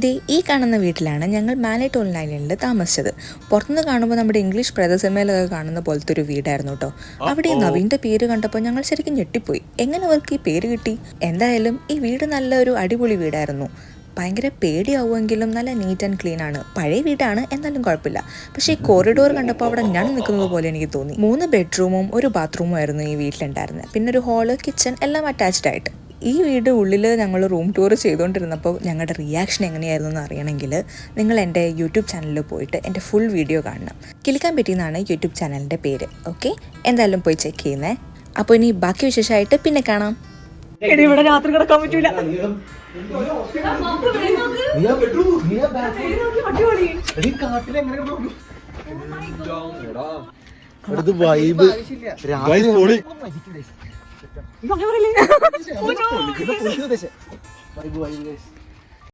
ദേ ഈ കാണുന്ന വീട്ടിലാണ് ഞങ്ങൾ മാനേറ്റോൾ ഐലൻഡിൽ താമസിച്ചത്. പുറത്തുനിന്ന് കാണുമ്പോൾ നമ്മുടെ ഇംഗ്ലീഷ് പ്രദർശനമേലൊക്കെ കാണുന്ന പോലത്തെ ഒരു വീടായിരുന്നു കേട്ടോ. അവിടെ നവീൻ്റെ പേര് കണ്ടപ്പോൾ ഞങ്ങൾ ശരിക്കും ഞെട്ടിപ്പോയി. എങ്ങനെ അവർക്ക് ഈ പേര് കിട്ടി? എന്തായാലും ഈ വീട് നല്ലൊരു അടിപൊളി വീടായിരുന്നു. ഭയങ്കര പേടിയാവുമെങ്കിലും നല്ല നീറ്റ് ആൻഡ് ക്ലീൻ ആണ്. പഴയ വീടാണ്, എന്നാലും കുഴപ്പമില്ല. പക്ഷേ ഈ കോറിഡോർ കണ്ടപ്പോൾ അവിടെ ഞാൻ നിൽക്കുന്നത് പോലെ എനിക്ക് തോന്നി. 3 ബെഡ്റൂമും ഒരു ബാത്റൂമും ആയിരുന്നു ഈ വീട്ടിലുണ്ടായിരുന്നത്. പിന്നെ ഒരു ഹാള്, കിച്ചൺ എല്ലാം അറ്റാച്ച്ഡ് ആയിട്ട്. ഈ വീട് ഉള്ളിൽ ഞങ്ങൾ റൂം ടൂർ ചെയ്തുകൊണ്ടിരുന്നപ്പോൾ ഞങ്ങളുടെ റിയാക്ഷൻ എങ്ങനെയായിരുന്നു എന്ന് അറിയണമെങ്കിൽ നിങ്ങൾ എൻ്റെ യൂട്യൂബ് ചാനലിൽ പോയിട്ട് എൻ്റെ ഫുൾ വീഡിയോ കാണണം. കിളിക്കാൻ പറ്റിയെന്നാണ് യൂട്യൂബ് ചാനലിൻ്റെ പേര്. ഓക്കെ, എന്തായാലും പോയി ചെക്ക് ചെയ്യുന്നേ. അപ്പോൾ ഇനി ബാക്കി വിശേഷമായിട്ട് പിന്നെ കാണാം. ഇവിടെ രാത്രി കിടക്കാൻ പറ്റൂല. വൈബ്